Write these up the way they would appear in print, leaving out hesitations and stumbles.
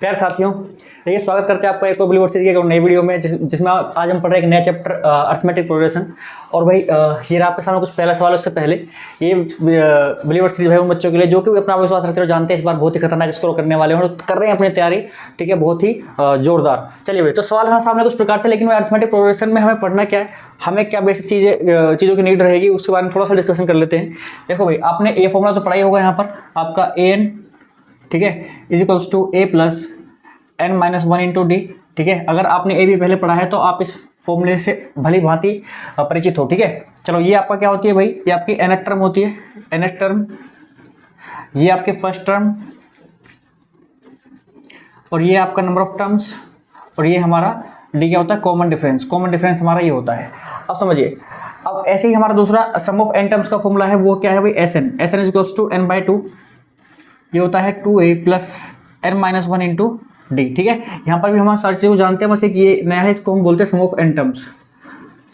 प्यारे साथियों, देखिए स्वागत करते हैं आपका एक और बिलीवर्ड सीरीज के नई वीडियो में जिसमें आज हम पढ़ रहे हैं एक नया चैप्टर अर्थमेटिक प्रोग्रेशन। और भाई ये आपके सामने कुछ पहला सवाल। उससे पहले ये बिलीवर्ड सीरीज भाई उन बच्चों के लिए जो कि अपना विश्वास रखते हो, जानते हैं इस बार बहुत ही खतरनाक स्कोर करने वाले हैं और कर रहे हैं अपनी तैयारी, ठीक है, बहुत ही जोरदार। चलिए भाई, तो सवाल हमारे सामने कुछ प्रकार से, लेकिन अर्थमेटिक प्रोग्रेशन में हमें पढ़ना क्या है, हमें क्या बेसिक चीज़ों की नीड रहेगी, उसके बारे में थोड़ा सा डिस्कशन कर लेते हैं। देखो भाई, आपने ए फॉर्मूला तो पढ़ा ही होगा यहाँ पर आपका an, ठीक है, is equals to a plus n minus one into d. ठीक है, अगर आपने ए भी पहले पढ़ा है तो आप इस फॉर्मूले से भली भांति परिचित हो। ठीक है, चलो ये आपका क्या होती है भाई, ये आपकी nth टर्म होती है, nth टर्म, ये आपके फर्स्ट टर्म, और ये आपका नंबर ऑफ टर्म्स, और ये हमारा डी क्या होता है, कॉमन डिफरेंस। कॉमन डिफरेंस हमारा ये होता है। अब समझिए, अब ऐसे ही हमारा दूसरा सम ऑफ एन टर्म्स का फॉर्मूला है, वो क्या है भाई, S N. S N is equals to n by 2, ये होता है 2a plus n minus one into d. ठीक है, यहाँ पर भी हम सारी चीज़ को जानते हैं, बस एक ये नया है, इसको हम बोलते हैं sum of n terms,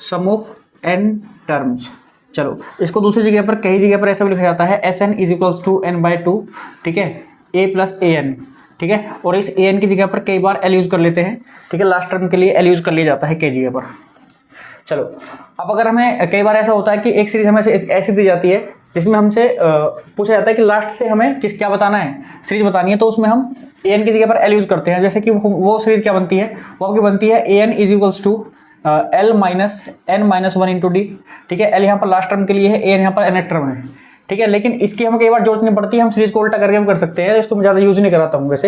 sum of n terms. चलो, इसको दूसरी जगह पर, कई जगह पर ऐसा भी लिखा जाता है, S N is equals to n by 2, ठीक है, a प्लस ए एन। ठीक है, और इस ए एन की जगह पर कई बार एल यूज़ कर लेते हैं। ठीक है, लास्ट टर्म के लिए एल यूज़ कर लिया जाता है कई जगह पर। चलो, अब अगर हमें कई बार ऐसा होता है कि एक सीरीज हमें ऐसी दी जाती है जिसमें हमसे पूछा जाता है कि लास्ट से हमें क्या बताना है, सीरीज बतानी है, तो उसमें हम ए एन की जगह पर एल यूज़ करते हैं। जैसे कि वो सीरीज क्या बनती है, वो आपकी बनती है a n is equals to l minus n minus one into d. ठीक है, एल यहाँ पर लास्ट टर्म के लिए है, ए एन यहाँ पर nth टर्म है। ठीक है, लेकिन इसकी हमें कई बार जरूरत नहीं पड़ती, हम सीरीज को उल्टा करके भी कर सकते हैं, इसको मैं ज़्यादा यूज़ नहीं कराता हूँ। वैसे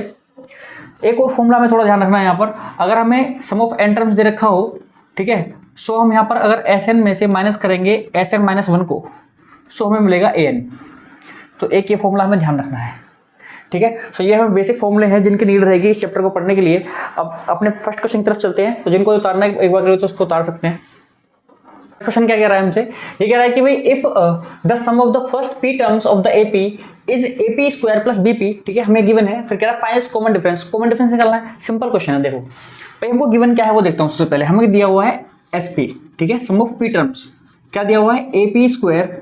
एक और फॉर्मूला में थोड़ा ध्यान रखना है यहाँ पर, अगर हमें सम ऑफ एन टर्म्स दे रखा हो, ठीक है, सो हम यहाँ पर अगर एस एन में से माइनस करेंगे एस एन माइनस वन को, सो हमें मिलेगा ए एन। तो एक ये फॉर्मूला हमें ध्यान रखना है। ठीक है, सो ये हमें बेसिक फॉर्मूले हैं जिनकी नीड रहेगी इस चैप्टर को पढ़ने के लिए। अब अपने फर्स्ट क्वेश्चन की तरफ चलते हैं, तो जिनको उतारना है एक बार करें तो उसको उतार सकते हैं। क्वेश्चन क्या कह रहा है हमसे, ये कह रहा है कि भाई if the sum of the first p terms of the AP is AP square plus BP. ठीक है, हमें गिवन है, फिर कह रहा है find common difference. Common difference निकालना है, सिंपल क्वेश्चन है। देखो भाई, हमको गिवन क्या है वो देखता हूँ। सबसे पहले हमें दिया हुआ है एसपी, ठीक है, सम ऑफ पी टर्म्स क्या दिया हुआ है, एपी स्क्वायर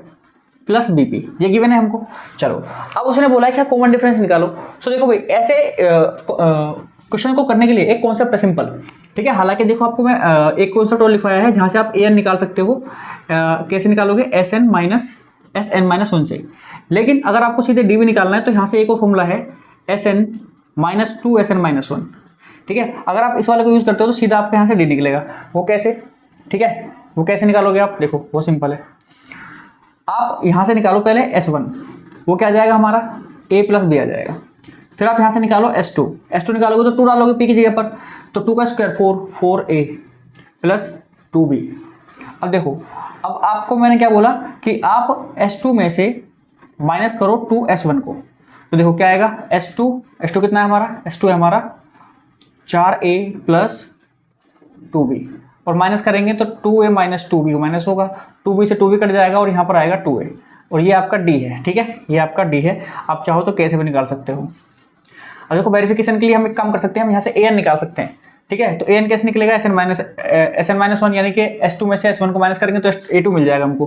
प्लस बीपी, ये गिवन है हमको। चलो, अब उसने बोला है क्या कॉमन डिफरेंस निकालो। सो देखो भाई, ऐसे क्वेश्चन को करने के लिए एक कॉन्सेप्ट है सिंपल। ठीक है, हालांकि देखो आपको मैं एक कॉन्सेप्ट और लिखवाया है जहाँ से आप ए एन निकाल सकते हो। कैसे निकालोगे, एस एन माइनस वन से। लेकिन अगर आपको सीधे डी भी निकालना है तो यहाँ से एक और फॉर्मूला है, S N minus two S N minus one. ठीक है, अगर आप इस वाले को यूज़ करते हो तो सीधा आपके यहाँ से डी निकलेगा। वो कैसे, ठीक है, वो कैसे निकालोगे आप, देखो वो सिंपल है। आप यहाँ से निकालो पहले S1, वो क्या आ जाएगा हमारा, a प्लस बी आ जाएगा। फिर आप यहाँ से निकालो S2 निकालोगे तो 2 डालोगे p की जगह पर, तो 2 का स्क्वायर 4a प्लस 2b। अब देखो, अब आपको मैंने क्या बोला कि आप S2 में से माइनस करो 2S1 को, तो देखो क्या आएगा, S2 कितना है हमारा, S2 है हमारा 4a प्लस 2b, और माइनस करेंगे तो 2a माइनस 2b माइनस होगा, 2b से 2b कट जाएगा और यहाँ पर आएगा 2a, और ये आपका d है। ठीक है, ये आपका d है। आप चाहो तो कैसे भी निकाल सकते हो। अब देखो, वेरिफिकेशन के लिए हम एक काम कर सकते हैं, हम यहाँ से an निकाल सकते हैं। ठीक है, तो an कैसे निकलेगा, एस एन माइनस वन, यानी कि S2 में से S1 को माइनस करेंगे तो a2 मिल जाएगा हमको।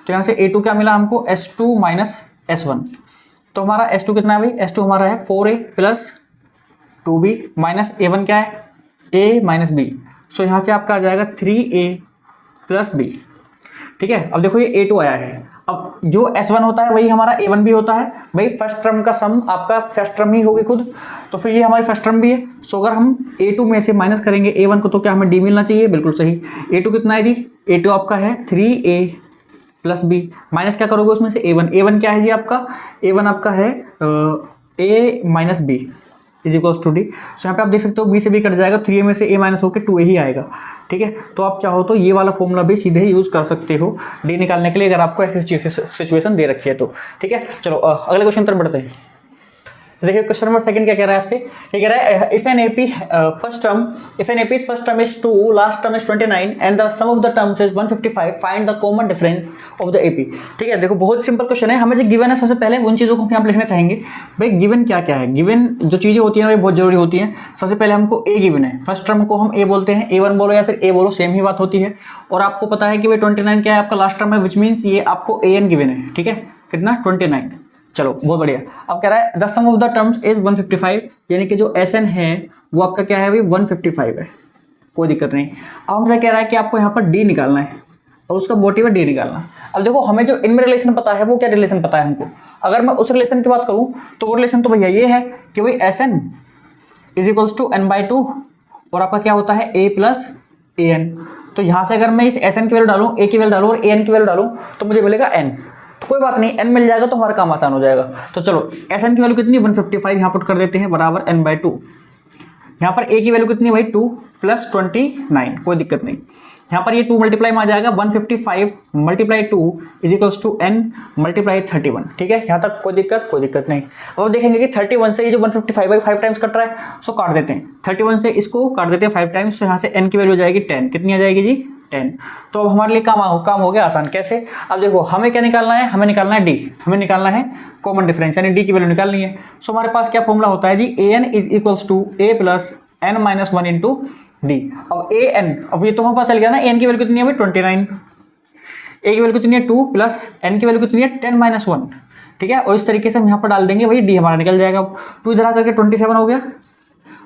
तो यहाँ से a2 क्या मिला हमको, S2 माइनस S1। तो हमारा S2 कितना है भाई, S2 हमारा है 4a plus 2b minus a1 क्या है, a माइनस b। सो यहाँ से आपका आ जाएगा 3a प्लस b। ठीक है, अब देखो ये a2 आया है। अब जो S1 होता है वही हमारा A1 भी होता है। भाई फर्स्ट टर्म का सम आपका फर्स्ट टर्म ही होगी खुद, तो फिर ये हमारी फर्स्ट टर्म भी है। सो अगर हम A2 में से माइनस करेंगे A1 को, तो क्या हमें D मिलना चाहिए, बिल्कुल सही। A2 कितना है जी, A2 आपका है 3a प्लस b, माइनस क्या करोगे उसमें से A1 क्या है जी आपका, A1 आपका है a minus b is equals to d. So यहाँ पे आप देख सकते हो b से b कट जाएगा, 3a में से a माइनस होकर 2a ही आएगा। ठीक है, तो आप चाहो तो ये वाला फॉर्मूला भी सीधे ही यूज़ कर सकते हो d निकालने के लिए, अगर आपको ऐसी सिचुएशन दे रखी है तो। ठीक है, चलो अगले क्वेश्चन तरफ बढ़ते हैं। देखिए क्वेश्चन नंबर सेकंड क्या कह रहा है आपसे, ये कह रहा है if an AP first term is 2, last term is 29 and the sum of the terms is 155, find the common difference of the AP. ठीक है, देखो बहुत सिंपल क्वेश्चन है, हमें जो गिवन है सबसे पहले उन चीज़ों को हम यहाँ पे लिखना चाहेंगे। भाई गिवन क्या क्या है, गिवन जो चीज़ें होती हैं वो बहुत जरूरी होती हैं। सबसे पहले हमको ए गिवन है, फर्स्ट टर्म को हम ए बोलते हैं, A1 बोलो या फिर ए बोलो, सेम ही बात होती है। और आपको पता है कि भाई 29 क्या है आपका लास्ट टर्म है, विच मीन्स ये आपको AN गिवन है। ठीक है, कितना 29। चलो बहुत बढ़िया। अब कह रहा है the sum of the terms is 155, यानी कि जो Sn है वो आपका क्या है भाई 155 है, कोई दिक्कत नहीं। अब हमसे कह रहा है कि आपको यहाँ पर D निकालना है और उसका मोटिव है D निकालना। अब देखो हमें जो इनमें रिलेशन पता है वो क्या रिलेशन पता है हमको, अगर मैं उस रिलेशन की बात करूँ तो वो रिलेशन तो भैया ये है कि भाई Sn is equals to n/2 और आपका क्या होता है a प्लस an। तो यहाँ से अगर मैं इस Sn की वैल्यू डालूँ, a की वैल्यू डालूँ और an की वैल्यू डालूँ तो मुझे मिलेगा n। तो कोई बात नहीं, n मिल जाएगा तो हमारा काम आसान हो जाएगा। तो चलो Sn की वैल्यू कितनी 155 यहाँ पुट कर देते हैं बराबर n/2। यहाँ पर a की वैल्यू कितनी है भाई 2 प्लस 29, कोई दिक्कत नहीं। यहाँ पर ये 2 मल्टीप्लाई में आ जाएगा 155 multiply 2 is equals to n multiply 31। ठीक है, यहाँ तक कोई दिक्कत नहीं। अब देखेंगे कि 31 से ये जो 155 बाई 5 टाइम्स कट रहा है, सो काट देते हैं। 31 से इसको काट देते हैं 5 टाइम्स, तो यहाँ से n की वैल्यू हो जाएगी 10। कितनी आ जाएगी जी 10। तो अब हमारे लिए काम हो गया आसान। कैसे? अब देखो हमें क्या निकालना है, हमें निकालना है d, हमें निकालना है कॉमन डिफरेंस यानी d की वैल्यू निकालनी है। सो हमारे पास क्या फॉर्मूला होता है जी an is equals to a plus n minus 1 into d. अब an, अब ये तो हमें पता चल गया ना an की वैल्यू कितनी है भाई 29, a की वैल्यू कितनी है 2 प्लस n की वैल्यू कितनी है 10 माइनस 1। ठीक है, और इस तरीके से हम यहाँ पर डाल देंगे भाई d हमारा निकल जाएगा। 2 इधर आकर के 27 हो गया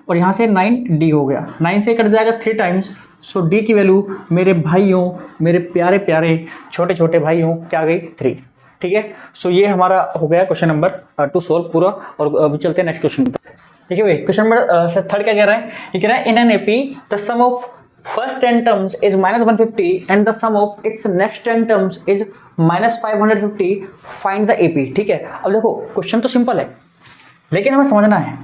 और यहाँ से 9d हो गया, 9 से कट जाएगा 3 टाइम्स। सो d की वैल्यू मेरे भाइयों, मेरे प्यारे प्यारे छोटे छोटे भाइयों क्या आ गई 3। ठीक है, सो ये हमारा हो गया क्वेश्चन नंबर 2 सोल्व पूरा। और अभी चलते हैं नेक्स्ट क्वेश्चन पर। ठीक है भाई, क्वेश्चन नंबर 3 क्या कह रहा है, ये कह रहा है in an AP the sum of first 10 terms is -150 and the sum of its next 10 terms is -550, find the AP. ठीक है, अब देखो क्वेश्चन तो सिंपल है लेकिन हमें समझना है,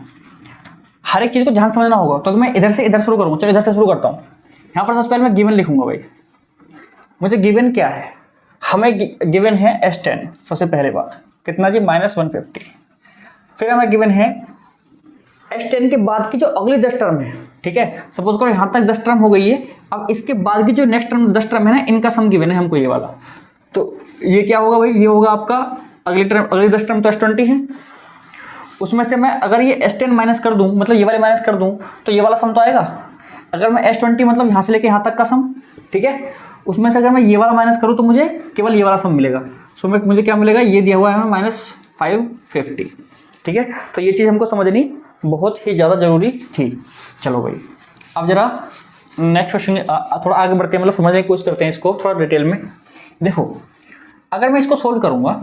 हर एक चीज़ को ध्यान समझना होगा। तो मैं इधर से इधर शुरू करूँ, चलो इधर से शुरू करता हूँ। यहाँ पर सबसे पहले मैं गिवन लिखूंगा भाई, मुझे गिवन क्या है, हमें गिवन है S10 सबसे पहले बात, कितना जी -150। फिर हमें गिवन है S10 के बाद की जो अगली 10 टर्म है। ठीक है, सपोज करो यहाँ तक 10 टर्म हो गई है, अब इसके बाद की जो नेक्स्ट टर्म 10 टर्म है ना, इनका सम गिवन है हमको ये वाला। तो ये क्या होगा भाई, ये होगा आपका अगली 10 टर्म तो S20 है, उसमें से मैं अगर ये S10 माइनस कर दूं, मतलब ये वाले माइनस कर दूं, तो ये वाला सम तो आएगा। अगर मैं S20 मतलब यहाँ से लेके यहाँ तक का सम, ठीक है, उसमें से अगर मैं ये वाला माइनस करूँ तो मुझे केवल ये वाला सम मिलेगा। सो मुझे क्या मिलेगा, ये दिया हुआ है हमें -550। ठीक है, तो ये चीज़ हमको समझनी बहुत ही ज़्यादा ज़रूरी थी। चलो भाई, अब जरा नेक्स्ट क्वेश्चन थोड़ा आगे बढ़ते हैं, मतलब समझने की कोशिश करते हैं इसको थोड़ा डिटेल में। देखो अगर मैं इसको सोल्व करूँगा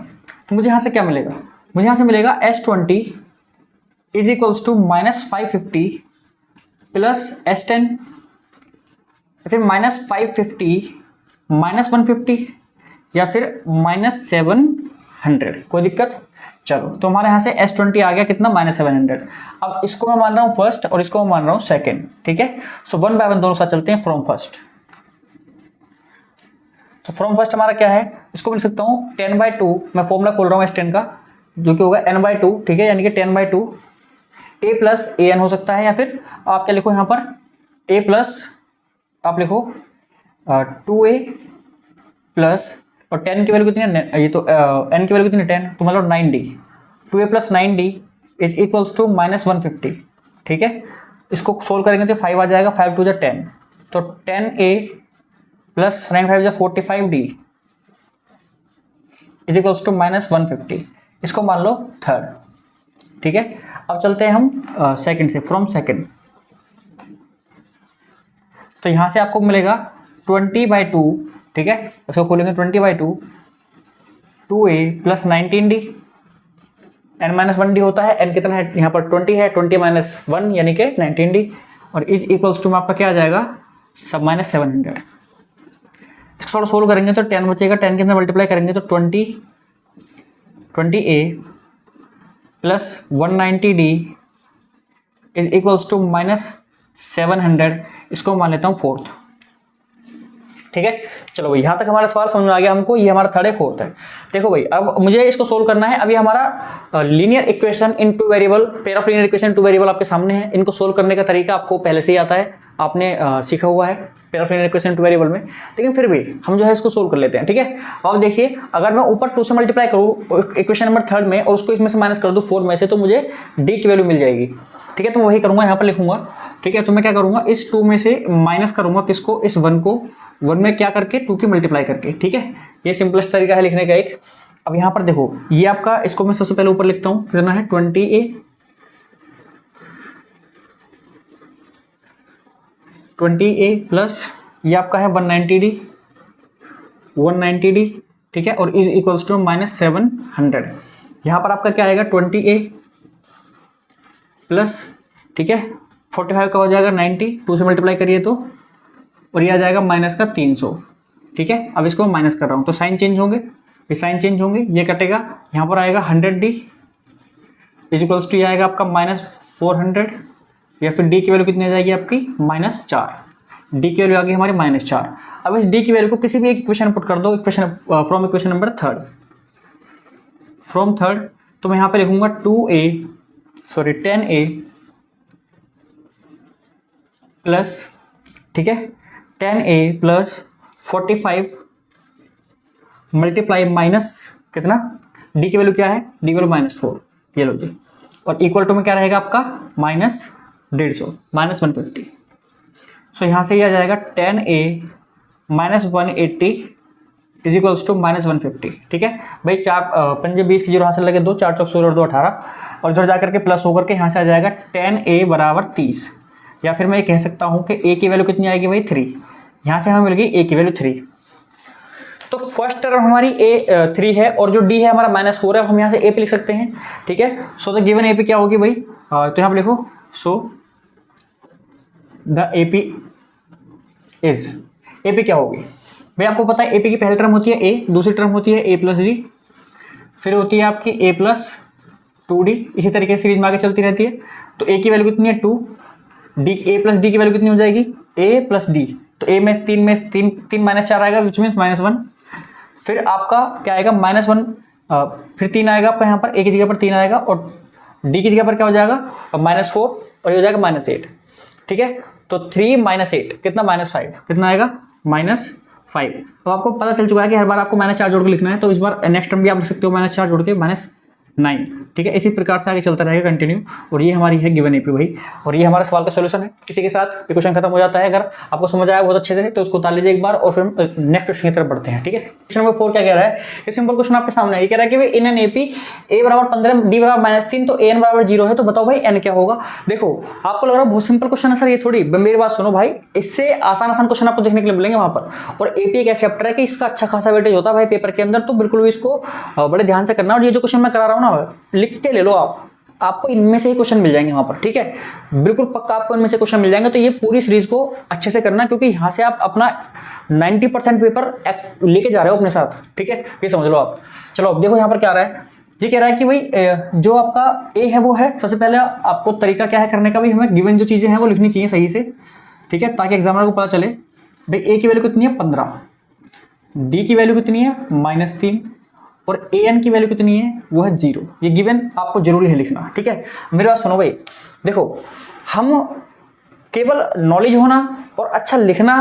तो मुझे यहाँ से क्या मिलेगा, मुझे यहाँ से मिलेगा S20 is equals to -550 plus S10, फिर -550 -150 या फिर -700, कोई दिक्कत। चलो तो हमारे यहाँ से S20 आ गया कितना -700। अब इसको मैं मान रहा हूँ फर्स्ट और इसको मैं मान रहा हूँ सेकंड। ठीक है, सो 1 बाय 1 दोनों साथ चलते हैं। फ्रॉम फर्स्ट, तो फ्रॉम फर्स्ट हमारा क्या है, इसको मिल सकता हूँ 10/2। मैं फॉर्मूला खोल रहा हूँ S10 का, जो कि होगा n/2। ठीक है, यानी कि 10/2 a प्लस an हो सकता है, या फिर आप क्या लिखो यहाँ पर a प्लस आप लिखो 2a प्लस, और 10 की वैल्यू कितनी है, ये तो n की वैल्यू कितनी है 10, तो मतलब 9d। 2a plus 9d is equals to -150। ठीक है, इसको सोल्व करेंगे तो 5 आ जाएगा, 5 2 10, तो 10a plus 9 5 45d is equals to -150। इसको मान लो थर्ड। ठीक है, अब चलते हैं हम सेकंड से, फ्रॉम सेकंड। तो यहाँ से आपको मिलेगा 20/2। ठीक है, इसको खोलेंगे 20/2 2a प्लस 19d, n-1d होता है, n कितना है यहाँ पर 20 है, 20 - 1 यानी कि 19d, और इज इक्वल्स टू में आपका क्या आ जाएगा सब -700। इसको थोड़ा सोल्व करेंगे तो 10 बचेगा, 10 के अंदर मल्टीप्लाई करेंगे तो 20a plus 190d is equals to -700। इसको मान लेता हूँ फोर्थ। ठीक है, चलो भाई यहाँ तक हमारा सवाल समझ में आ गया हमको, ये हमारा थर्ड है फोर्थ है। देखो भाई अब मुझे इसको सोल्व करना है। अभी हमारा linear equation in 2 variable, pair of linear equation 2 variable आपके सामने है। इनको सोल्व करने का तरीका आपको पहले से ही आता है, आपने सीखा हुआ है pair of linear equation 2 variable में, लेकिन फिर भी हम जो है इसको सोल्व कर लेते हैं। ठीक है, अब देखिए अगर मैं ऊपर 2 से मल्टीप्लाई करूँ इक्वेशन नंबर थर्ड में और उसको इसमें से माइनस कर दूँ 4 में से, तो मुझे डी की वैल्यू मिल जाएगी। ठीक है, तो मैं वही करूँगा, यहाँ पर लिखूंगा। ठीक है, तो मैं क्या करूँगा, इस 2 में से माइनस करूँगा किसको, इस 1 को, 1 में क्या करके 2 की मल्टीप्लाई करके। ठीक है, ये सिंपलेस्ट तरीका है लिखने का एक। अब यहाँ पर देखो ये आपका, इसको मैं सबसे पहले ऊपर लिखता हूँ, कितना है 20A प्लस ये आपका है 190D, ठीक है, और इज इक्वल्स टू -700। यहाँ पर आपका क्या आएगा 20A प्लस, ठीक है, 45 का हो जाएगा 90, 2 से मल्टीप्लाई करिए तो, और ये आ जाएगा माइनस का 300, ठीक है। अब इसको माइनस कर रहा हूँ तो साइन चेंज होंगे, ये साइन चेंज होंगे, ये कटेगा, यहाँ पर आएगा 100D इज इक्वल्स टू, ये आएगा आपका -400, या फिर D की वैल्यू कितनी आ जाएगी आपकी -4, D की वैल्यू आ गई हमारी -4। अब इस D की वैल्यू को किसी भी एक इक्वेशन पुट कर दो, equation from equation number third, तो मैं यहाँ पे लिखूंगा 10A प्लस, ठीक है, 10A प्लस 45 मल्टीप्लाई माइनस कितना, D की वैल्यू क्या है, D की वैल्यू -4, ये लो जी, और इक्वल टू में क्या रहेगा आपका -150 -150। सो यहाँ से ये आ जाएगा 10A -180 इज इक्वल्स टू -150, ठीक है भाई। 4 पंजे 20 की जीरो हासिल लगे 2, 4 चौक 16 और 2 18, और इधर जाकर के प्लस होकर के यहाँ से आ जाएगा 10A बराबर 30, या फिर मैं ये कह सकता हूँ कि A की वैल्यू कितनी आएगी भाई 3, यहाँ से हमें मिल गई A की वैल्यू 3। तो फर्स्ट टर्म हमारी A 3 है, और जो D है हमारा -4 है, हम यहाँ से A पे लिख सकते हैं, ठीक है। सो द गिवन AP क्या होगी भाई, तो यहाँ पे लिखो, so the AP is, AP क्या होगी भाई, आपको पता है AP की पहली टर्म होती है A, दूसरी टर्म होती है A प्लस D, फिर होती है आपकी A प्लस 2D, इसी तरीके से सीरीज में आगे चलती रहती है। तो A की वैल्यू कितनी है 2, A प्लस D की वैल्यू कितनी हो जाएगी A प्लस D, तो A में 3 -4 आएगा, विच मीन्स -1, फिर आपका क्या आएगा -1, फिर 3 आएगा आपका यहाँ पर, A की जगह पर 3 आएगा, और D की जगह पर क्या हो जाएगा -4, और ये हो जाएगा -8, ठीक है। तो 3 - 8 कितना, -5, कितना आएगा -5। तो आपको पता चल चुका है कि हर बार आपको -4 जोड़ के लिखना है, तो इस बार नेक्स्ट टर्म भी आप लिख सकते हो -4 जोड़ के -9, ठीक है। इसी प्रकार से आगे चलता रहेगा कंटिन्यू, और ये हमारी है गिवन AP भाई, और ये हमारा सवाल का सोल्यूशन है। इसी के साथ ये क्वेश्चन खत्म हो जाता है। अगर आपको समझ आया बहुत अच्छे से तो उसको उतार लीजिए एक बार, और फिर नेक्स्ट क्वेश्चन की तरफ बढ़ते हैं, ठीक है। क्वेश्चन नंबर 4 क्या कह रहा है, ये सिंपल क्वेश्चन आपके सामने है, ये कह रहा है कि इन एन AP A बराबर 15, D बराबर -3, तो AN बराबर 0 है, तो बताओ भाई N क्या होगा। देखो आपको लग रहा है बहुत सिंपल क्वेश्चन है सर ये, थोड़ी मेरी बात सुनो भाई, इससे आसान क्वेश्चन आपको देखने के लिए मिलेंगे वहां पर। और AP एक ऐसा चैप्टर है कि इसका अच्छा खासा वेटेज होता है भाई पेपर के अंदर, तो बिल्कुल भी इसको बड़े ध्यान से करना। और ये जो क्वेश्चन मैं करा रहा हूँ ना, लिख के ले लो आपको इनमें से ही क्वेश्चन मिल जाएंगे वहां पर, ठीक है, बिल्कुल पक्का आपको इनमें से क्वेश्चन मिल जाएंगे। तो ये पूरी सीरीज को अच्छे से करना, क्योंकि यहाँ से आप अपना 90% पेपर लेके जा रहे हो अपने साथ, ठीक है, ये समझ लो आप। चलो अब देखो यहाँ पर क्या आ रहा है, ये कह रहा है कि भाई जो आपका A है वो है, सबसे पहले आपको तरीका क्या है करने का, भी हमें गिवन जो चीजें हैं वो लिखनी चाहिए सही से, ठीक है, ताकि एग्जामिनर को पता चले भाई A की वैल्यू कितनी है 15, D की वैल्यू कितनी है -3, और AN की वैल्यू कितनी है वो है 0। ये गिवन आपको जरूरी है लिखना, ठीक है। मेरी बात सुनो भाई, देखो हम केवल नॉलेज होना और अच्छा लिखना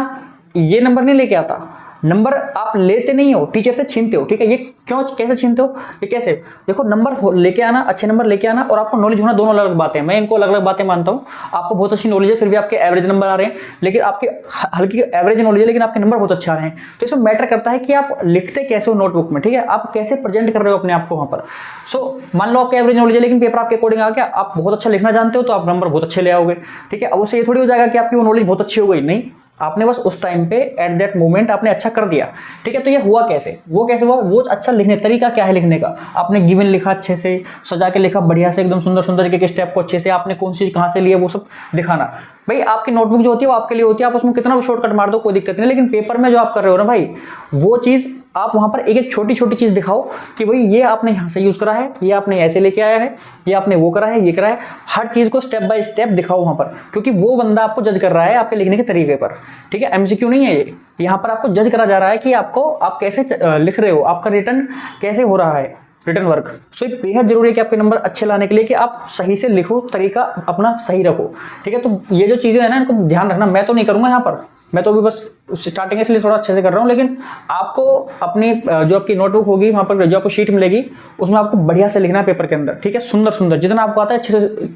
ये नंबर नहीं लेके आता, नंबर आप लेते नहीं हो, टीचर से छीनते हो, ठीक है। ये क्यों, कैसे छीनते हो, ये कैसे, देखो नंबर लेके आना, अच्छे नंबर लेके आना और आपको नॉलेज होना, दोनों अलग अलग बातें हैं। मैं इनको अलग अलग बातें मानता हूँ। आपको बहुत अच्छी नॉलेज है फिर भी आपके एवरेज नंबर आ रहे हैं, लेकिन आपके हल्की एवरेज नॉलेज है लेकिन आपके नंबर बहुत अच्छे आ रहे हैं। तो इसमें मैटर करता है कि आप लिखते कैसे हो नोटबुक में, ठीक है, आप कैसे प्रेजेंट कर रहे हो अपने आप को वहाँ पर। सो मान लो आपके एवरेज नॉलेज है लेकिन पेपर आपके अकॉर्डिंग आ गया, आप बहुत अच्छा लिखना जानते हो तो आप नंबर बहुत अच्छे ले आओगे, ठीक है। अब उससे ये थोड़ी हो जाएगा कि आपकी वो नॉलेज बहुत अच्छी हो गई, नहीं, आपने बस उस टाइम पे एट दैट मोमेंट आपने अच्छा कर दिया, ठीक है। तो ये हुआ कैसे, वो कैसे हुआ, वो अच्छा लिखने तरीका क्या है लिखने का, आपने गिवन लिखा, अच्छे से सजा के लिखा, बढ़िया से एकदम सुंदर सुंदर तरीके के स्टेप को अच्छे से, आपने कौन सी चीज कहाँ से ली है वो सब दिखाना। भाई आपकी नोटबुक जो होती है वो आपके लिए होती है, आप उसमें कितना भी शॉर्टकट मार दो कोई दिक्कत नहीं, लेकिन पेपर में जो आप कर रहे हो ना भाई, वो चीज़ आप वहाँ पर एक एक छोटी छोटी चीज़ दिखाओ कि भाई ये आपने यहाँ से यूज़ करा है, ये आपने ऐसे लेके आया है, ये आपने वो करा है, ये करा है, हर चीज़ को स्टेप बाय स्टेप दिखाओ वहाँ पर, क्योंकि वो बंदा आपको जज कर रहा है आपके लिखने के तरीके पर, ठीक है। MCQ नहीं है ये, यहाँ पर आपको जज करा जा रहा है कि आपको आप कैसे लिख रहे हो, आपका रिटर्न कैसे हो रहा है, रिटर्न वर्क। सो ये बेहद जरूरी है कि आपके नंबर अच्छे लाने के लिए कि आप सही से लिखो, तरीका अपना सही रखो, ठीक है। तो ये जो चीज़ें हैं ना इनको ध्यान रखना, मैं तो नहीं करूँगा यहाँ पर, मैं तो अभी बस स्टार्टिंग है इसलिए थोड़ा अच्छे से कर रहा हूँ, लेकिन आपको अपनी जो आपकी नोटबुक होगी वहाँ पर जो आपको शीट मिलेगी उसमें आपको बढ़िया से लिखना है पेपर के अंदर, ठीक है, सुंदर सुंदर जितना आपको आता है अच्छे से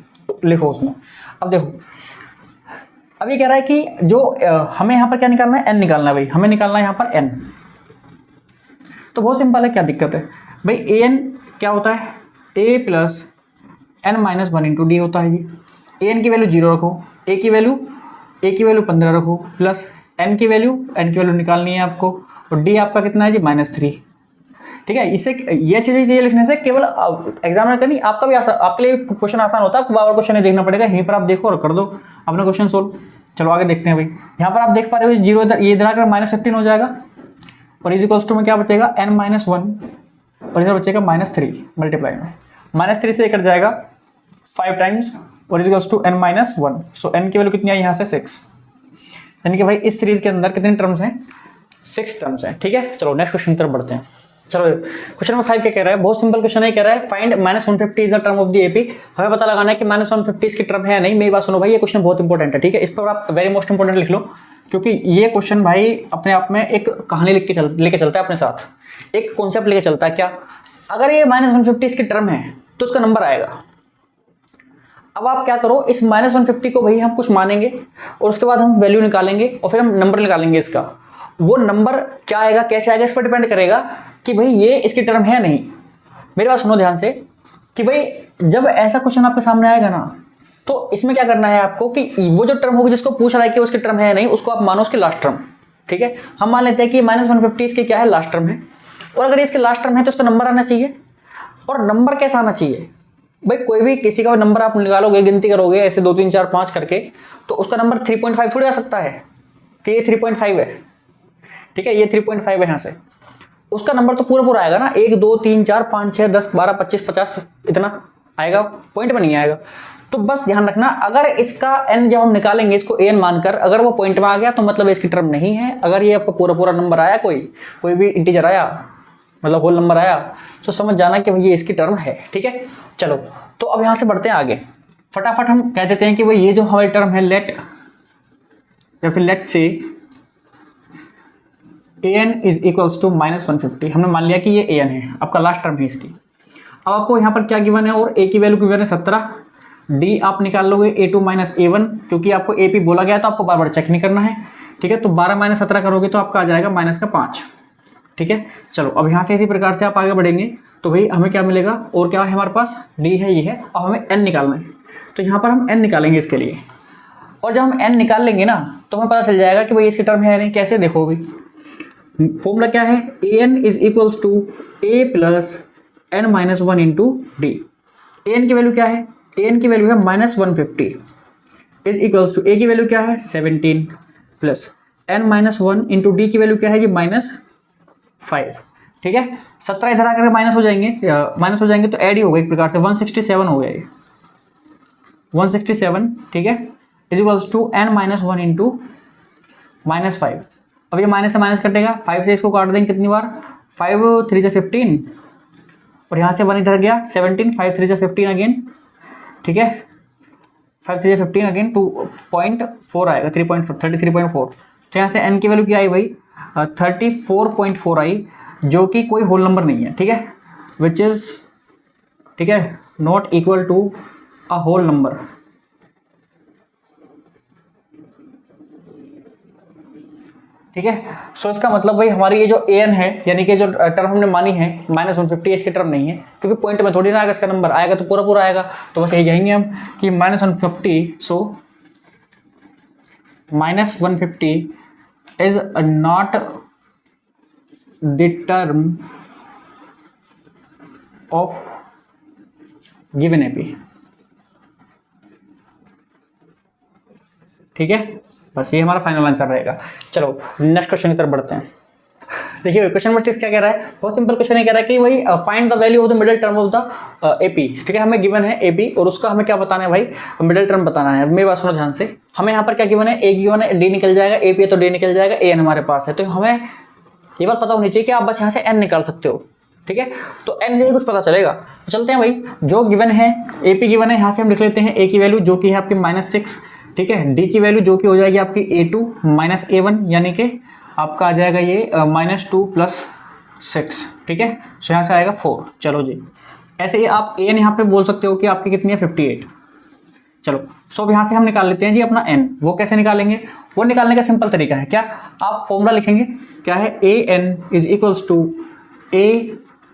लिखो उसमें। अब देखो अब ये कह रहा है कि जो हमें यहाँ पर क्या निकालना है, N निकालना है भाई, हमें निकालना है यहाँ पर N। तो बहुत सिंपल है, क्या दिक्कत है भाई ए एन क्या होता है, a plus n minus one into d होता है ये। ए एन की वैल्यू 0 रखो, ए की वैल्यू 15 रखो, प्लस एन की वैल्यू निकालनी है आपको, और डी आपका कितना है जी -3। ठीक है, इससे ये चीज़ें लिखने से केवल एग्जामिनर का नहीं, आपका भी आपके लिए क्वेश्चन आसान होता है, आपको बार क्वेश्चन नहीं देखना पड़ेगा, यहीं पर आप देखो और कर दो अपना क्वेश्चन सोल्व। चलो आगे देखते हैं भाई, यहाँ पर आप देख पा रहे हो 0 इधर, ये इधर आकर -15 हो जाएगा, और इज इक्वल्स टू में क्या बचेगा n-1, और इधर बचेगा -3 मल्टीप्लाई में, -3 से कट जाएगा 5 टाइम्स, और is equals to n-1। So n की वैल्यू कितनी है यहाँ से 6, यानी कि भाई इस सीरीज के अंदर कितने टर्म्स हैं, 6 टर्म्स हैं। ठीक है, चलो नेक्स्ट क्वेश्चन की तरफ बढ़ते हैं। चलो क्वेश्चन नंबर 5 क्या कह रहा है, बहुत सिंपल क्वेश्चन है, कह रहा है find -150 is the term of the AP. हमें पता लगाना है कि -150 इसकी टर्म है या नहीं। मेरी बात सुनो भाई, ये क्वेश्चन बहुत इंपॉर्टेंट है। ठीक है, इस पर आप वेरी मोस्ट इंपॉर्टेंट लिख लो, क्योंकि ये क्वेश्चन भाई अपने आप में एक कहानी लेके चलता है अपने साथ, एक कॉन्सेप्ट लेके चलता है। क्या, अगर ये -150 इसकी टर्म है तो उसका नंबर आएगा। अब आप क्या करो, इस -150 को भाई हम कुछ मानेंगे, और उसके बाद हम वैल्यू निकालेंगे, और फिर हम नंबर निकालेंगे इसका। वो नंबर क्या आएगा, कैसे आएगा, इस पर डिपेंड करेगा कि भाई ये इसकी टर्म है नहीं। मेरी बात सुनो ध्यान से, कि भाई जब ऐसा क्वेश्चन आपके सामने आएगा ना, तो इसमें क्या करना है आपको कि वो जो टर्म होगी जिसको पूछ रहा है कि उसकी टर्म है या नहीं, उसको आप मानो उसकी लास्ट टर्म। ठीक है, हम मान लेते हैं कि -150 इसके क्या है, लास्ट टर्म है, और अगर इसके लास्ट टर्म है तो उसका नंबर आना चाहिए। और नंबर कैसा आना चाहिए भाई, कोई भी किसी का नंबर आप निकालोगे, गिनती करोगे ऐसे 2 3 4 5 करके, तो उसका नंबर 3.5 थोड़ी आ सकता है कि ये 3.5 है। ठीक है, ये 3.5 है, यहाँ से उसका नंबर तो पूरा आएगा ना, 1 2 3 4 5 6 10 12 25 50 इतना आएगा, पॉइंट में नहीं आएगा। तो बस ध्यान रखना, अगर इसका n जब हम निकालेंगे इसको an मानकर, अगर वो पॉइंट में आ गया तो मतलब इसकी टर्म नहीं है। अगर ये आपको पूरा नंबर आया, कोई भी इंटीजर आया, मतलब होल नंबर आया, तो समझ जाना कि भाई ये इसकी टर्म है। ठीक है, चलो तो अब यहाँ से बढ़ते हैं आगे। फटाफट हम कह देते हैं कि भाई ये जो हमारी टर्म है लेट, या फिर लेट से an इज इक्वल्स टू -150। हमने मान लिया कि ये an है, आपका लास्ट टर्म है इसकी। अब आपको यहाँ पर क्या गिवन है, और a की वैल्यू गिवन है 17, d आप निकाल लोगे a2 - a1, क्योंकि आपको AP बोला गया तो आपको बार बार चेक नहीं करना है। ठीक है, तो 12 - 17 करोगे तो आपका आ जाएगा -5। ठीक है, चलो अब यहाँ से इसी प्रकार से आप आगे बढ़ेंगे, तो भाई हमें क्या मिलेगा, और क्या है हमारे पास, d है, ये है। अब हमें n निकालना है, तो यहाँ पर हम n निकालेंगे इसके लिए, और जब हम n निकाल लेंगे ना, तो हमें पता चल जाएगा कि भाई इसकी टर्म है नहीं। कैसे, देखो भाई फॉर्मूला क्या है, an is equals to a plus n-1 into d. an की वैल्यू क्या है, an की वैल्यू है -150 इज इक्वल्स टू a की वैल्यू क्या है 17 प्लस n-1 इंटू डी की वैल्यू क्या है जी -5। ठीक है, 17 इधर आकर माइनस हो जाएंगे तो ऐड ही होगा एक प्रकार से, 167 हो गया ये 167। ठीक है, is equals to n-1 into -5। अब ये माइनस से माइनस कटेगा, 5 से इसको काट देंगे कितनी बार, 5 3 से 15, और यहाँ से 1 इधर गया 17, 5 3 से 15 अगेन। ठीक है, 5 3 से 15 अगेन 2.4 आएगा, 33.4। तो यहाँ से n की वैल्यू क्या आई भाई 34.4 आई, जो कि कोई होल नंबर नहीं है। ठीक है, विच इज, ठीक है, not equal to a whole number. ठीक है, सो इसका मतलब भाई हमारी ये जो an है, यानी कि जो टर्म हमने मानी है -150, इसकी टर्म नहीं है, क्योंकि पॉइंट में थोड़ी ना आएगा इसका नंबर, आएगा तो पूरा आएगा। तो बस यही कहेंगे हम कि -150, सो -150 is not the term of given AP. ठीक है, बस ये हमारा फाइनल आंसर रहेगा। चलो नेक्स्ट क्वेश्चन की तरफ बढ़ते हैं। देखिए क्वेश्चन नंबर 6 क्या कह रहा है, बहुत सिंपल क्वेश्चन है, कह रहा है कि भाई find the value of the middle term of the AP. ठीक है, हमें गिवन है एपी, और उसका हमें क्या बताना है भाई, मिडिल टर्म बताना है। मेरी बात सुनो ध्यान से, हमें यहाँ पर क्या गिवन है, ए गिवन है, डी निकल जाएगा, एपी है तो डी निकल जाएगा, एन हमारे पास है। तो हमें ये बात पता होनी चाहिए कि आप बस यहाँ से एन निकाल सकते हो। ठीक है, तो एन से ही कुछ पता चलेगा। तो चलते हैं भाई, जो गिवन है एपी गिवन है, यहाँ से हम लिख लेते हैं ए की वैल्यू जो कि है आपकी -6। ठीक है, डी की वैल्यू जो कि हो जाएगी आपकी a2 - a1, यानी कि आपका आ जाएगा ये -2 + 6। ठीक है, सो यहाँ से आएगा 4। चलो जी, ऐसे ही आप एन यहाँ पे बोल सकते हो कि आपकी कितनी है 58। चलो सो यहाँ से हम निकाल लेते हैं जी अपना n। वो कैसे निकालेंगे, वो निकालने का सिंपल तरीका है क्या, आप फॉर्मूला लिखेंगे, क्या है an is equals to a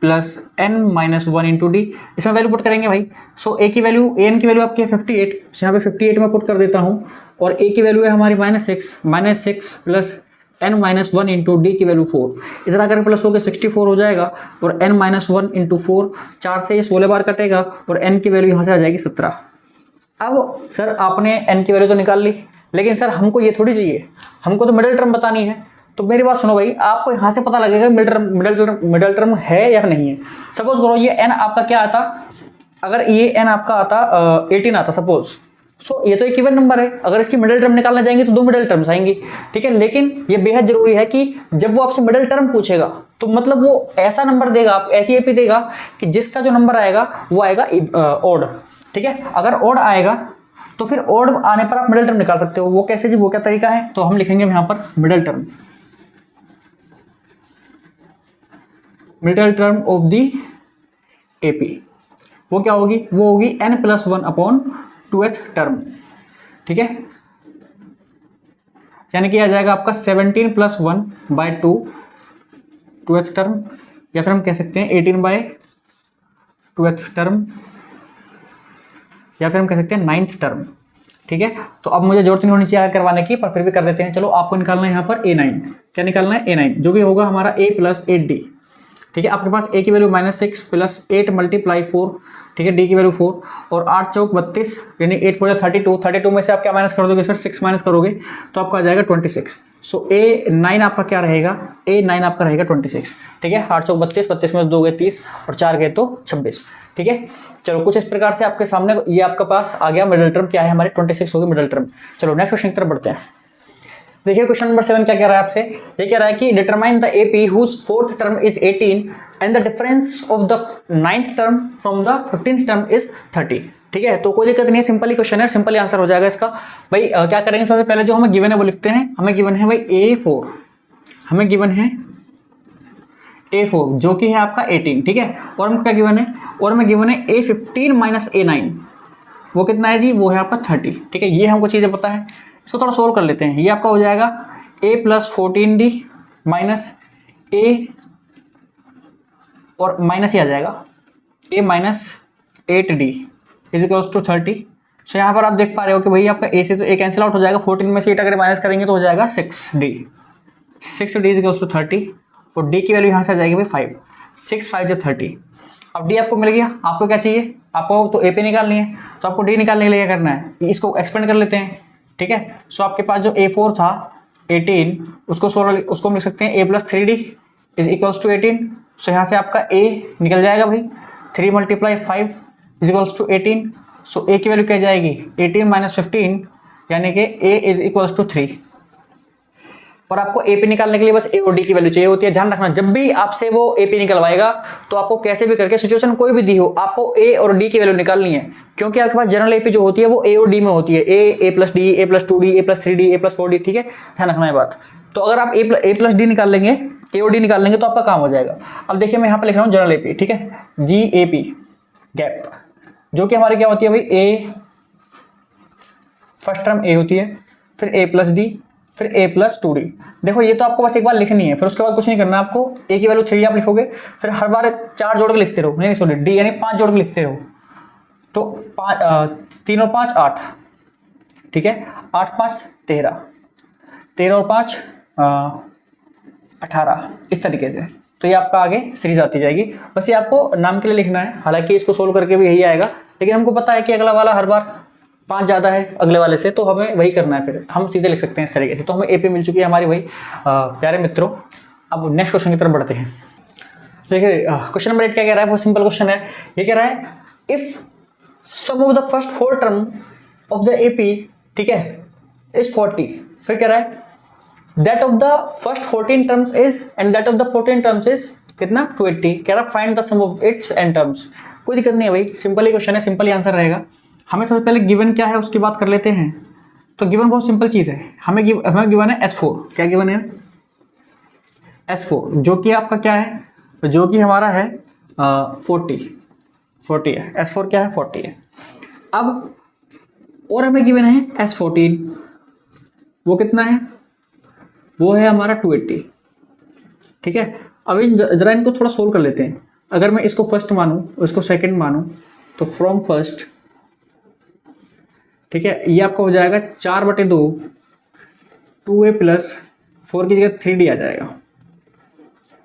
plus n minus 1 into d, इसमें वैल्यू पुट करेंगे भाई। सो ए की वैल्यू, ए एन की वैल्यू आपकी है 58, यहाँ पे 58 में पुट कर देता हूँ, और ए की वैल्यू है हमारी -6 plus n minus 1 into d की वैल्यू 4, इधर आकर प्लस होकर 64 हो जाएगा, और n माइनस 1 इंटू 4, 4 से ये 16 बार कटेगा, और n की वैल्यू यहाँ से आ जाएगी 17। अब सर आपने n की वैल्यू तो निकाल ली, लेकिन सर हमको ये थोड़ी चाहिए, हमको तो मिडिल टर्म बतानी है। तो मेरी बात सुनो भाई, आपको यहाँ से पता लगेगा मिडिल टर्म है या नहीं है। सपोज करो ये n आपका क्या आता, अगर ये n आपका आता 18 आता सपोज, सो ये तो एक इवन नंबर है, अगर इसकी मिडिल टर्म निकालना जाएंगे तो 2 मिडिल टर्म्स आएंगी, ठीक है। लेकिन ये बेहद जरूरी है कि जब वो आपसे मिडिल टर्म पूछेगा तो मतलब वो ऐसा नंबर देगा, आप ऐसी एपी देगा कि जिसका जो नंबर आएगा वो आएगा ओड, ठीक है। अगर ओड आएगा तो फिर ओड आने पर आप मिडिल टर्म निकाल सकते हो। वो कैसे जी, वो क्या तरीका है, तो हम लिखेंगे यहाँ पर middle term of the AP, वो क्या होगी, वो होगी n+1 अपॉन 2th टर्म, ठीक है। यानी कि आ जाएगा आपका 17 + 1 बाय 2 2th टर्म, या फिर हम कह सकते हैं 18 बाय 2th टर्म, या फिर हम कह सकते हैं 9th टर्म, ठीक है। तो अब मुझे जरूरत नहीं होनी चाहिए करवाने की, पर फिर भी कर देते हैं। चलो आपको निकालना है यहाँ पर a9, क्या निकालना है a9, जो भी होगा हमारा a + 8d, ठीक है। आपके पास a की वैल्यू -6 प्लस 8 × 4, ठीक है, d की वैल्यू 4, और 8 चौक 32, यानी 8 4 32, 32 में से आप क्या माइनस कर दोगे सर, 6 माइनस करोगे तो आपका आ जाएगा 26। सो a9 आपका क्या रहेगा, a9 आपका रहेगा 26, ठीक है। 8 चौक 32, 32 में 2 गए 30, और 4 गए तो 26, ठीक है। चलो कुछ इस प्रकार से आपके सामने ये आपके पास आ गया मिडिल टर्म, क्या है हमारे 26 होगी मिडिल टर्म। चलो नेक्स्ट क्वेश्चन की तरफ बढ़ते हैं। देखिए क्वेश्चन नंबर 7 क्या कह रहा है आपसे, ये कह रहा है कि determine the AP whose 4th term is 18 and the difference of the 9th term from the 15th term is 30, ठीक है। तो कोई दिक्कत नहीं है, सिंपली क्वेश्चन है, सिंपली आंसर हो जाएगा इसका। भाई क्या करेंगे, सबसे पहले जो हमें गिवन है वो लिखते हैं। हमें गिवन है भाई A4, हमें गिवन है A4 जो कि है आपका 18, ठीक है। और हमको क्या गिवन है, और हमें गिवन है A15 - A9, वो कितना है जी, वो है आपका 30, ठीक है। ये हमको चीज़ें पता है, इसको थोड़ा सोल्व कर लेते हैं। ये आपका हो जाएगा a + 14d माइनस a, और माइनस ही आ जाएगा a - 8d is equals to 30। So यहाँ पर आप देख पा रहे हो कि भाई आपका a से तो a कैंसिल आउट हो जाएगा, 14 में से 8 अगर माइनस करेंगे तो हो जाएगा 6d, 6d is equals to 30, और d की वैल्यू यहाँ से आ जाएगी भाई 5, 6 5 30। अब d आपको मिल गया, आपको क्या चाहिए, आपको तो a पे निकालनी है, तो आपको d निकालने के लिए क्या करना है, इसको एक्सपेंड कर लेते हैं, ठीक है। सो आपके पास जो A4 था 18, उसको मिल सकते हैं a + 3d is equals to 18। So यहाँ से आपका a निकल जाएगा भाई, 3 × 5 is equals to 18। So a की वैल्यू क्या जाएगी, 18 - 15, यानी कि a इज इक्वल्स टू 3। और आपको ए पी निकालने के लिए बस ए और डी की वैल्यू चाहिए होती है। ध्यान रखना, जब भी आपसे वो ए पी निकलवाएगा तो आपको कैसे भी करके, सिचुएशन कोई भी दी हो, आपको ए और डी की वैल्यू निकालनी है, क्योंकि आपके पास जनरल एपी जो होती है वो ए और डी में होती है, ए + D, a + 2d, a + 3d, a + 4d, ठीक है। ध्यान रखना ये बात। तो अगर आप a + d निकाल लेंगे, ए और डी निकाल लेंगे तो आपका काम हो जाएगा। अब देखिए मैं यहाँ पर लिख रहा हूँ जनरल एपी, ठीक है, GAP गैप, जो कि हमारी क्या होती है भाई, ए फर्स्ट टर्म ए होती है, फिर a + d, फिर a + 2d। देखो ये तो आपको बस एक बार लिखनी है, फिर उसके बाद कुछ नहीं करना आपको। a की वैल्यू 3 आप लिखोगे, फिर हर बार 4 जोड़ के लिखते रहो, नहीं सॉरी d यानी 5 जोड़ के लिखते रहो। तो 3 और 5 8, ठीक है, 8 5 13, 13 और 5 18, इस तरीके से। तो ये आपका आगे सीरीज आती जाएगी, बस ये आपको नाम के लिए लिखना है। हालांकि इसको सोल्व करके भी यही आएगा, लेकिन हमको पता है कि अगला वाला हर बार 5 ज़्यादा है अगले वाले से, तो हमें वही करना है, फिर हम सीधे लिख सकते हैं इस तरीके से। तो हमें ए पे मिल चुकी है हमारी वही प्यारे मित्रों। अब नेक्स्ट क्वेश्चन की तरफ बढ़ते हैं। देखिए क्वेश्चन नंबर 8 क्या कह रहा है, बहुत सिंपल क्वेश्चन है। ये कह रहा है if sum of the first 4 term of the AP, ठीक है, इज 40, फिर कह रहा है that of the first 14 terms is, and that of the 14 terms is कितना, 280। कह रहा find the sum of its n terms. कोई दिक्कत नहीं है भाई, सिंपल ही क्वेश्चन है, सिंपल ही आंसर रहेगा। हमें सबसे पहले गिवन क्या है उसकी बात कर लेते हैं। तो गिवन बहुत सिंपल चीज़ है, हमें गिवन है S4। क्या गिवन है, S4, जो कि आपका क्या है, तो जो कि हमारा है 40 है। S4 क्या है, 40 है। अब और हमें गिवन है S14, वो कितना है, वो है हमारा 280, ठीक है। अब जरा इनको थोड़ा सोल्व कर लेते हैं। अगर मैं इसको फर्स्ट मानूँ इसको सेकंड मानूँ तो फ्रॉम फर्स्ट, ठीक है, ये आपका हो जाएगा 4/2, 2a प्लस 4 की जगह 3d आ जाएगा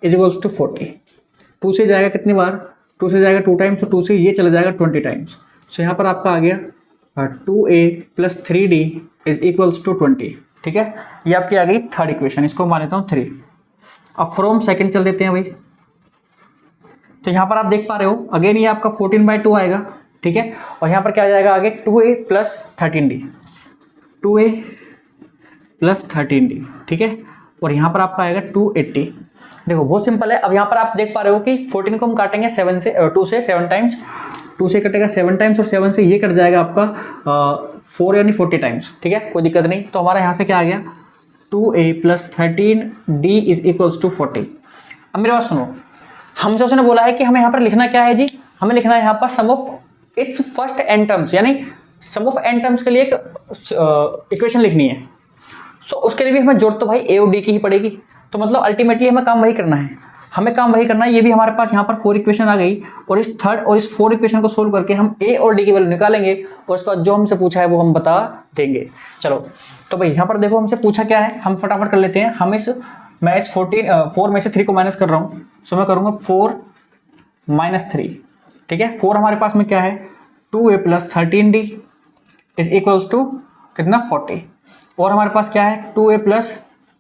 इज इक्वल्स टू 40। 2 से जाएगा कितनी बार, 2 से जाएगा 2 टाइम्स, तो 2 से ये चला जाएगा 20 टाइम्स। सो यहाँ पर आपका आ गया 2a plus 3d is equals to 20, ठीक है। ये आपकी आ गई थर्ड इक्वेशन, इसको मान लेता हूँ 3। अब फ्रॉम सेकंड चल देते हैं भाई। तो यहाँ पर आप देख पा रहे हो अगेन ये आपका 14/2 आएगा, ठीक है। और यहाँ पर क्या आ जाएगा आगे 2a plus 13d, 2a plus 13d, ठीक है। और यहाँ पर आपका आएगा 280। देखो बहुत सिंपल है। अब यहाँ पर आप देख पा रहे हो कि 14 को हम काटेंगे 2 से 7 टाइम्स, 2 से कटेगा 7 टाइम्स और 7 से ये कट जाएगा आपका 4 यानी 40 टाइम्स, ठीक है, कोई दिक्कत नहीं। तो हमारा यहाँ से क्या आ गया 2a plus 13d is equals to 40। अब मेरे बात सुनो, हमसे उसने बोला है कि हमें यहाँ पर लिखना क्या है जी, हमें लिखना है यहाँ पर sum of its first n terms, यानी सम ऑफ एन टर्म्स के लिए एक इक्वेशन लिखनी है। सो उसके लिए भी हमें जरूरत तो भाई ए और डी की ही पड़ेगी। तो मतलब अल्टीमेटली हमें काम वही करना है, हमें काम वही करना है। ये भी हमारे पास यहाँ पर 4 इक्वेशन आ गई और इस थर्ड और इस 4 इक्वेशन को सोल्व करके हम ए और डी की वैल्यू निकालेंगे और उसके बाद जो हमसे पूछा है वो हम बता देंगे। चलो तो भाई यहाँ पर देखो हमसे पूछा क्या है, हम फटाफट कर लेते हैं। हम मैं इस 4 में से 3 को माइनस कर रहा हूँ। सो मैं करूँगा 4 - 3, ठीक है। 4 हमारे पास में क्या है 2a plus 13d is equals to कितना 40। और हमारे पास क्या है 2a plus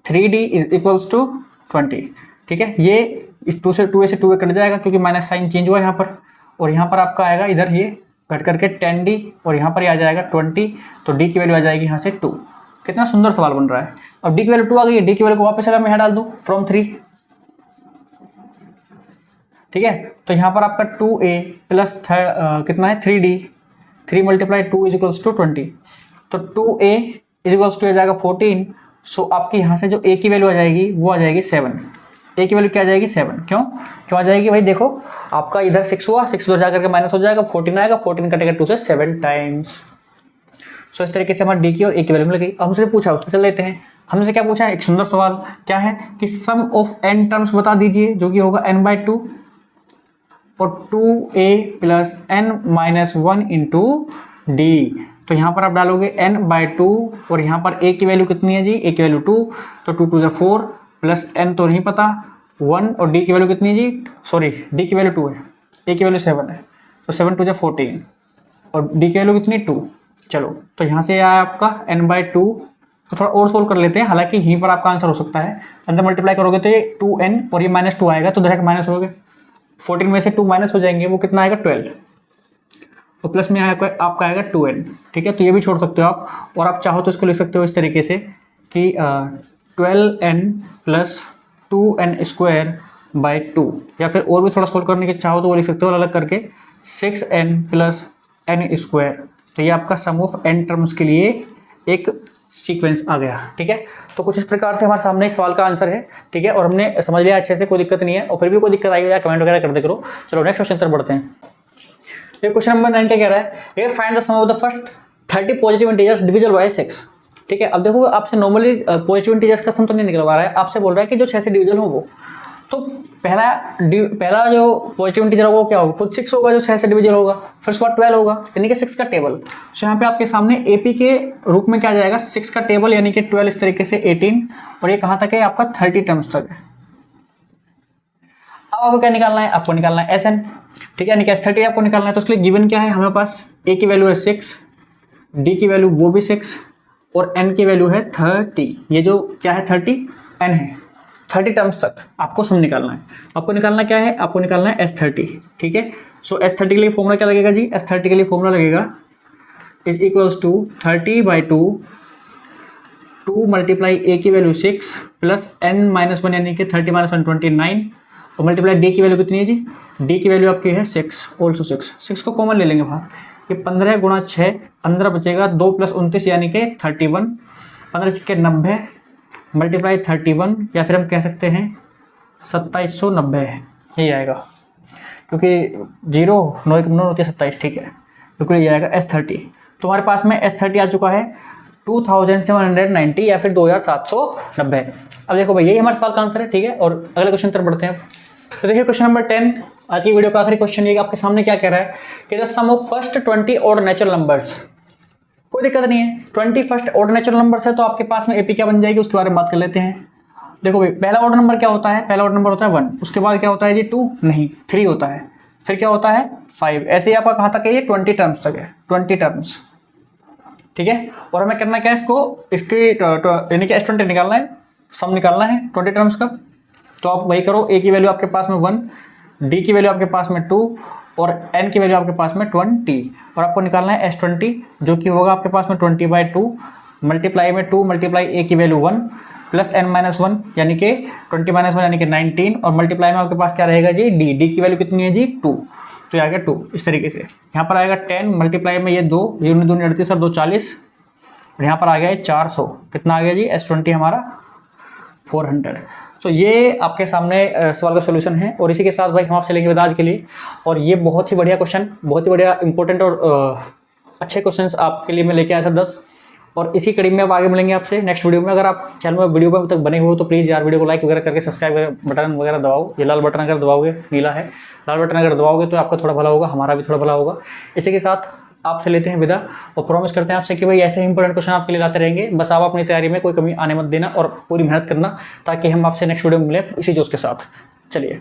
3d is equals to 20, ठीक है। ये इस 2 से 2a कट जाएगा क्योंकि माइनस साइन चेंज हुआ यहाँ पर। और यहाँ पर आपका आएगा इधर ये कट करके 10d और यहाँ पर ही आ जाएगा 20। तो d की वैल्यू आ जाएगी यहाँ से 2। कितना सुंदर सवाल बन रहा है। अब d की वैल्यू 2 आ गई है, d की वैल्यू को वापस अगर मैं यहाँ डाल दूँ फ्रॉम 3, ठीक है। तो यहाँ पर आपका 2a प्लस कितना है 3d, 3 × 2 इज इक्वल्स टू 20। तो 2a इज इक्वल्स टू आ जाएगा 14। सो आपकी यहाँ से जो a की वैल्यू आ जाएगी वो आ जाएगी 7। a की वैल्यू क्या आ जाएगी 7। क्यों आ जाएगी भाई, देखो आपका इधर 6 हुआ, 6 उधर जाकर के माइनस हो जाएगा, 14 आएगा, 14 कटेगा 2 से 7 टाइम्स। सो इस तरीके से हमारे d की और a की वैल्यू मिल गई। अब हमसे पूछा उसको चल लेते हैं। हमसे क्या पूछा है, एक सुंदर सवाल क्या है कि सम ऑफ n टर्म्स बता दीजिए, जो कि होगा n/2 और 2a plus n-1 into D. तो यहाँ पर आप डालोगे n/2 और यहाँ पर a की वैल्यू कितनी है जी, a की वैल्यू 2, तो 2 × 4 प्लस n तो नहीं पता 1 और d की वैल्यू कितनी है जी, सॉरी d की वैल्यू 2 है, a की वैल्यू 7 है, तो 7 × 14 और d की वैल्यू कितनी 2। चलो तो यहाँ से आया आपका n/2। तो थोड़ा और सोल्व कर लेते हैं, हालांकि यहीं पर आपका आंसर हो सकता है। अंदर मल्टीप्लाई करोगे तो ये 2n और ये -2 आएगा, तो डायरेक्ट माइनस होगे, 14 में से 2 माइनस हो जाएंगे, वो कितना आएगा 12 और प्लस में आपका आएगा 2n, ठीक है। तो ये भी छोड़ सकते हो आप, और आप चाहो तो इसको लिख सकते हो इस तरीके से कि 12n प्लस 2n² या फिर और भी थोड़ा सोल्व करने के चाहो तो वो लिख सकते हो अलग करके 6n प्लस n²। तो ये आपका सम ऑफ n टर्म्स के लिए एक सीक्वेंस आ गया, ठीक है। तो कुछ इस प्रकार से हमारे सामने इस सवाल का आंसर है, ठीक है। और हमने समझ लिया अच्छे से, कोई दिक्कत नहीं है। और फिर भी कोई दिक्कत आएगी या कमेंट वगैरह कर दे करो। चलो नेक्स्ट क्वेश्चन तरफ बढ़ते हैं। ये क्वेश्चन नंबर 9 क्या कह रहा है, here find the sum of the first 30 positive integers divisible by 6, ठीक है। अब देखो आपसे नॉर्मली पॉजिटिव इंटीजर्स का सम तो नहीं निकलवा रहा है, आपसे बोल रहा है कि जो 6 से डिविजल हो वो। तो पहला जो पॉजिटिव इंटीजर होगा वो क्या होगा, खुद 6 होगा जो 6 से डिविजल होगा, फिर उसके बाद 12 होगा, यानी कि 6 का टेबल। सो यहाँ पे आपके सामने एपी के रूप में क्या जाएगा 6 का टेबल, यानी कि 12 इस तरीके से 18, और ये कहाँ तक है आपका 30 टर्म्स तक है। अब आपको क्या निकालना है, आपको निकालना है SN, ठीक है, यानी कि S30 आपको निकालना है। तो उसके लिए गिवन क्या है हमारे पास, A की वैल्यू है 6, D की वैल्यू वो भी 6 और N की वैल्यू है 30। ये जो क्या है 30 N है, 30 टर्म्स तक आपको सम निकालना है। आपको निकालना क्या है, आपको निकालना है S30, ठीक है। सो S30 के लिए फॉर्मूला क्या लगेगा जी, S30 के लिए फॉर्मूला लगेगा is equals to 30/2 2 multiply A की वैल्यू 6 प्लस n-1 यानी कि 30 - 1 29 और मल्टीप्लाई D की वैल्यू कितनी है जी, D की वैल्यू आपकी है 6 ऑल्सो 6 को कॉमन ले लेंगे बाहर, ये 15 × 6 15 बचेगा, 2 + 29 यानी कि 31, 15 × 6 90 मल्टीप्लाई 31 या फिर हम कह सकते हैं 2790 है, यही आएगा, क्योंकि 0 9 1 9 होती है 27, ठीक है, बिल्कुल ये आएगा S30। तो हमारे पास में S30 आ चुका है 2790 या फिर 2790। अब देखो भाई यही हमारे सवाल का आंसर है, ठीक है। और अगले क्वेश्चन तरफ बढ़ते हैं। तो देखिए क्वेश्चन नंबर 10 आज की वीडियो का आखिरी क्वेश्चन ये आपके सामने क्या कह रहा है कि the sum of first 20 odd natural numbers. कोई दिक्कत नहीं है, 20 फर्स्ट ऑड नेचुरल नंबर्स है तो आपके पास में एपी क्या बन जाएगी उसके बारे में बात कर लेते हैं। देखो भाई, पहला ऑर्डर नंबर क्या होता है? पहला ऑर्डर नंबर होता है 1, उसके बाद क्या होता है जी 2 नहीं 3 होता है, फिर क्या होता है 5। ऐसे ही आपका कहाँ तक है ये 20 टर्म्स तक है, 20 टर्म्स, ठीक है। और हमें करना क्या है इसको, इसके यानी कि S20 निकालना है, सम निकालना है 20 टर्म्स का। तो आप वही करो, ए की वैल्यू आपके पास में 1, डी की वैल्यू आपके पास में 2 और एन की वैल्यू आपके पास में 20 और आपको निकालना है S20 जो कि होगा आपके पास में 20/2 मल्टीप्लाई में 2 मल्टीप्लाई ए की वैल्यू 1 प्लस n-1 यानी कि 20-1 यानी कि 19 और मल्टीप्लाई में आपके पास क्या रहेगा जी डी की वैल्यू कितनी है जी 2, तो ये आ गया 2। इस तरीके से यहाँ पर आएगा 10 मल्टीप्लाई में ये 2 ये 2 38 और 2 40 और यहाँ पर आ गया 400, कितना आ गया जी S20 हमारा 400। तो ये आपके सामने सवाल का सोल्यूशन है और इसी के साथ भाई हम आपसे लेंगे विदा आज के लिए। और ये बहुत ही बढ़िया क्वेश्चन, बहुत ही बढ़िया इंपॉर्टेंट और अच्छे क्वेश्चंस आपके लिए मैं लेके आया था 10। और इसी कड़ी में अब आगे मिलेंगे आपसे नेक्स्ट वीडियो में। अगर आप चैनल में वीडियो में अब तक बने हुए हो तो प्लीज़ यार वीडियो को लाइक वगैरह करके सब्सक्राइब बटन वगैरह दबाओ। ये लाल बटन अगर दबाओगे, नीला है, लाल बटन अगर दबाओगे तो आपका थोड़ा भला होगा, हमारा भी थोड़ा भला होगा। इसी के साथ आपसे लेते हैं विदा और प्रॉमिस करते हैं आपसे कि भाई ऐसे ही इंपॉर्टेंट क्वेश्चन आपके लिए लाते रहेंगे। बस आप अपनी तैयारी में कोई कमी आने मत देना और पूरी मेहनत करना ताकि हम आपसे नेक्स्ट वीडियो में मिलें इसी जोश के साथ। चलिए।